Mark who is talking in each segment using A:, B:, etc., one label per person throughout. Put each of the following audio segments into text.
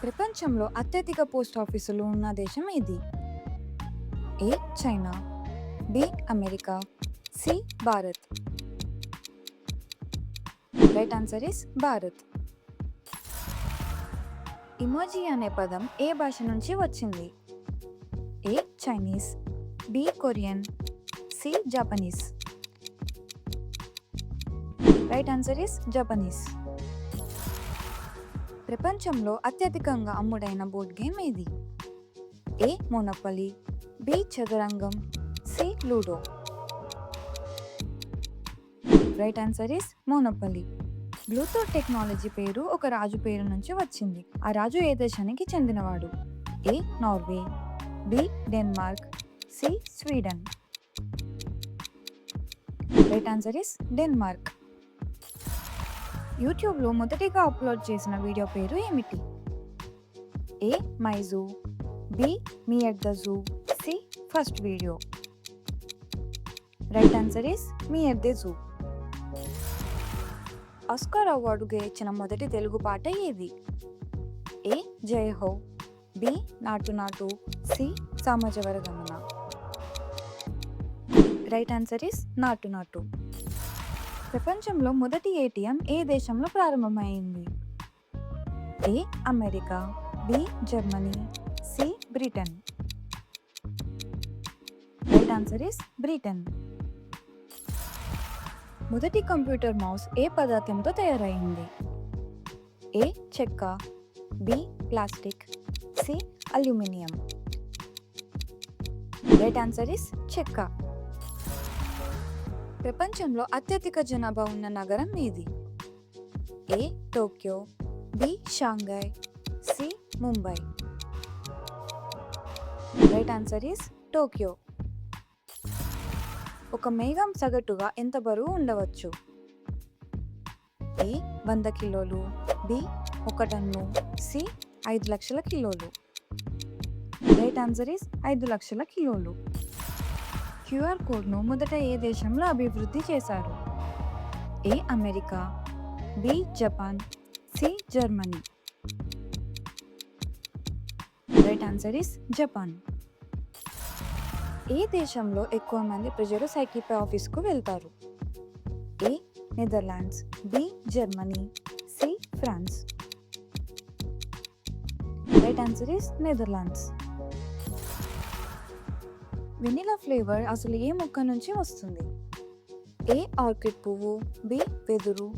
A: ప్రపంచంలో అత్యధిక పోస్ట్ ఆఫీసులు ఉన్న దేశం ఏది? A China, B America, C Bharat. Right answer is Bharat. Emoji అనే పదం ఏ భాష నుంచి వచ్చింది? A Chinese, B Korean, C Japanese. Right answer is Japanese. ప్రపంచంలో అత్యధికంగా అమ్ముడైన బోర్డ్ గేమ్ ఏది? ఏ మోనోపలీ, బి చదరంగం, C Ludo. Right answer is Monopoly. Bluetooth technology పేరు ఒక రాజు పేరు నుంచి వచ్చింది. ఆ రాజు ఏ దేశానికి చెందినవాడు? A Norway, B Denmark, C Sweden. Right answer is Denmark. యూట్యూబ్లో మొదటిగా అప్లోడ్ చేసిన వీడియో పేరు ఏమిటి? A my zoo, B me at the zoo, C first video. Right answer is me at the zoo. Oscar award గెలిచిన మొదటి తెలుగు పాట ఏది? ఏ జయ హో, బి నాటు నాటు, C సామాజవర Gamana. Right answer is నాటు నాటు. ప్రపంచంలో మొదటి ఏటీఎం ఏ దేశంలో ప్రారంభమైంది? A America, B Germany, C Britain. Right answer is Britain. మొదటి కంప్యూటర్ మౌస్ ఏ పదార్థంతో తయారైంది? ఏ చెక్క, B plastic, C aluminium. Right answer is చెక్క. ప్రపంచంలో అత్యధిక జనాభా ఉన్న నగరం ఏది? A Tokyo, B Shanghai, C Mumbai. Right answer is Tokyo. ఒక మేఘం సగటుగా ఎంత బరువు ఉండవచ్చు? ఏ 100 కిలోలు, బి 1 టన్ను, సి 5 లక్షల కిలోలు. రైట్ ఆన్సర్ ఇస్ 5 లక్షల కిలోలు. క్యూఆర్ కోడ్ను మొదట ఏ దేశంలో అభివృద్ధి చేశారు? A America, B Japan, C Germany. Right answer is Japan. ఏ దేశంలో ఎక్కువ మంది ప్రజలు సైకిల్పై ఆఫీస్కు వెళ్తారు? A Netherlands, B Germany, C France. Right answer is Netherlands. Vanilla flavour అసలు ఏ మొక్క నుంచి వస్తుంది? ఏ ఆర్కిడ్ పువ్వు, బి వెదురు,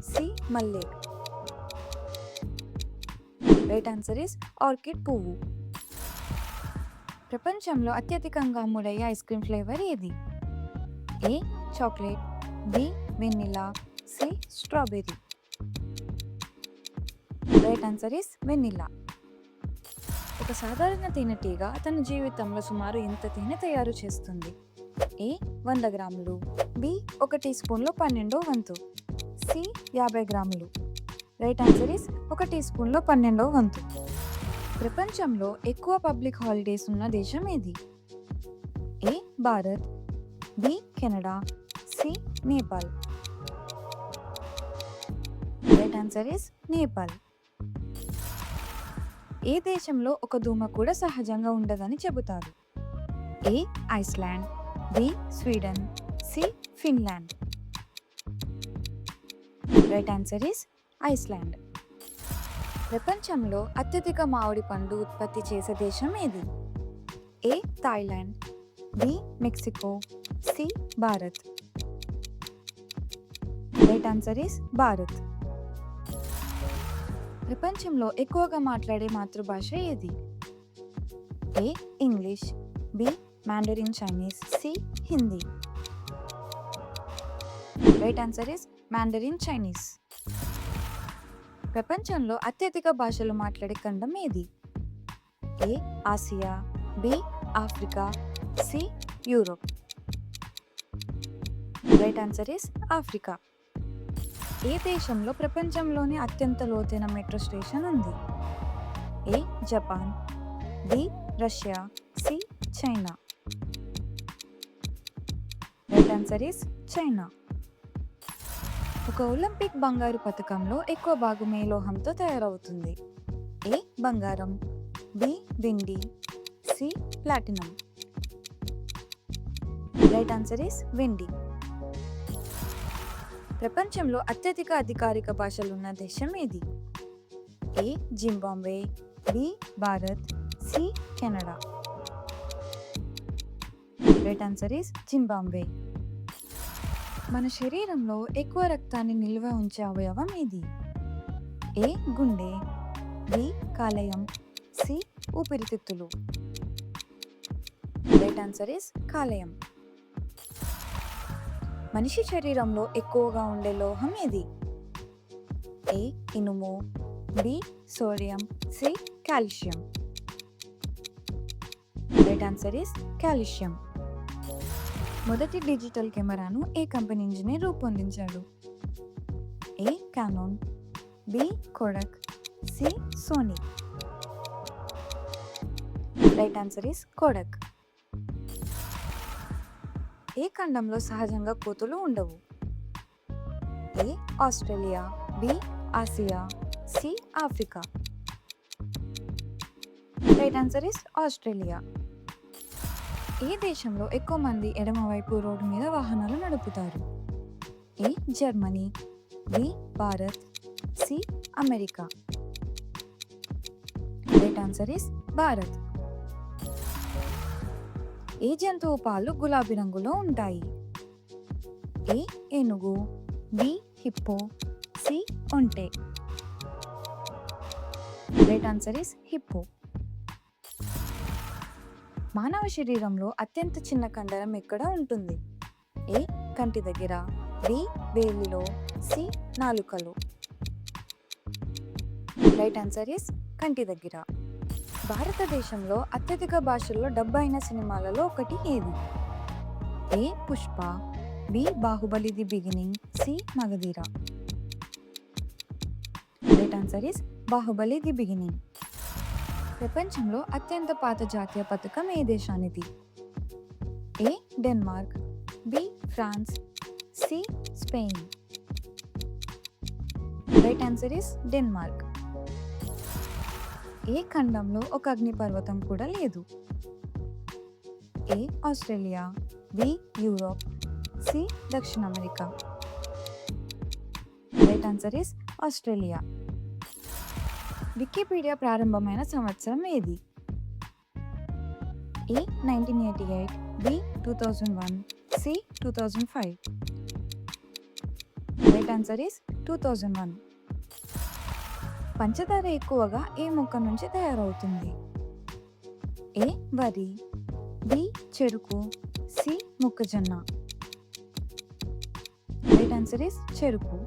A: సి మల్లె. రైట్ ఆన్సర్ ఇస్ ఆర్కిడ్ పువ్వు. ప్రపంచంలో అత్యధికంగా అమ్ముడయ్యే ఐస్ క్రీమ్ ఫ్లేవర్ ఏది? A chocolate, B vanilla, C strawberry. Right answer is vanilla. ఒక సాధారణ తేనెటీగ తన జీవితంలో సుమారు ఎంత తేనె తయారు చేస్తుంది? ఏ 100 గ్రాములు, బి 1 టీ స్పూన్లో 12వ వంతు, సి 50 గ్రాములు. రైట్ ఆన్సర్ ఇస్ 1 టీ స్పూన్లో 12వ వంతు. ప్రపంచంలో ఎక్కువ పబ్లిక్ హాలిడేస్ ఉన్న దేశం ఏది? A Bharat, B Canada, C Nepal. Right answer is Nepal. ఏ దేశంలో ఒక దోమ కూడా సహజంగా ఉండదని చెబుతారు? A Iceland, B Sweden, C Finland. Right answer is Iceland. ప్రపంచంలో అత్యధిక మామిడి పండు ఉత్పత్తి చేసే దేశం ఏది? A Thailand, B Mexico, C Bharat. Right answer is Bharat. ప్రపంచంలో ఎక్కువగా మాట్లాడే మాతృభాష ఏది? ఏ English, B Mandarin Chinese, C Hindi. Right answer is Mandarin Chinese. ప్రపంచంలో అత్యధిక భాషలు మాట్లాడే ఖండం ఏది? A Asia, B Africa, C Europe. Right answer is Africa. ఏ దేశంలో ప్రపంచంలోని అత్యంత లోతైన మెట్రో స్టేషన్ ఉంది? A Japan, B Russia, C China. Right answer is China. ఒక ఒలింపిక్ బంగారు పతకంలో ఎక్కువ భాగం ఏ లోహంతో తయారవుతుంది? ఏ బంగారం, బి వెండి, C platinum. Right answer is వెండి. ప్రపంచంలో అత్యధిక అధికారిక భాషలున్న దేశం ఏది? A Zimbabwe, B Bharat, C Canada. Right answer is Zimbabwe. మన శరీరంలో ఎక్కువ రక్తాన్ని నిల్వ ఉంచే అవయవం ఏది? ఏ గుండె, బి కాలేయం, సి ఊపిరితిత్తులు. రైట్ ఆన్సర్ ఇస్ కాలేయం. మనిషి శరీరంలో ఎక్కువగా ఉండే లోహం ఏది? ఏ ఇనుము, B sodium, C calcium. Right answer is calcium. మొదటి డిజిటల్ కెమెరాను ఏ కంపెనీ ఇంజనీర్ రూపొందించాడు? A Canon, B Kodak, C Sony. Right answer is Kodak. ఏ ఖండంలో సహజంగా కోతులు ఉండవు? A Australia, B Asia, C Africa. Right answer is Australia. ఏ దేశంలో ఎక్కువ మంది ఎడమవైపు రోడ్డు మీద వాహనాలు నడుపుతారు? A Germany, B Bharat, C America. Right answer is Bharat. ఏ జంతువు పాలు గులాబీ రంగులో ఉంటాయి? ఏ ఏనుగు, బి హిప్పో, సి ఒంటె. Right answer is hippo. మానవ శరీరంలో అత్యంత చిన్న కండరం ఎక్కడ ఉంటుంది? ఏ కంటి దగ్గర, బి వేలిలో, సి నాలుకలో. రైట్ ఆన్సర్ ఇస్ కంటి దగ్గర. భారతదేశంలో అత్యధిక భాషల్లో డబ్ అయిన సినిమాలలో ఒకటి ఏది? A Pushpa, B Baahubali the beginning, C Magadheera. Right answer is Baahubali the beginning. ప్రపంచంలో అత్యంత పాత జాతీయ పథకం ఏ దేశానిది? A Denmark, B France, C Spain. Right answer is Denmark. ఏ ఖండంలో ఒక అగ్నిపర్వతం కూడా లేదు? A Australia, B Europe, C దక్షిణ America. Right answer is Australia. Wikipedia ప్రారంభమైన సంవత్సరం ఏది? A 1988, B 2001, C 2005. Right answer is 2001. పంచదార ఎక్కువగా ఏ మొక్క నుంచి తయారవుతుంది? ఏ వరి, బి చెరుకు, సి మొక్కజొన్న. రైట్ ఆన్సర్ ఇస్ చెరుకు.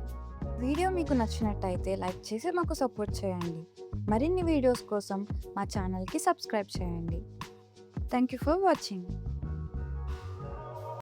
A: వీడియో మీకు నచ్చినట్టయితే లైక్ చేసి మాకు సపోర్ట్ చేయండి. మరిన్ని వీడియోస్ కోసం మా ఛానల్కి సబ్స్క్రైబ్ చేయండి. Thank you for watching.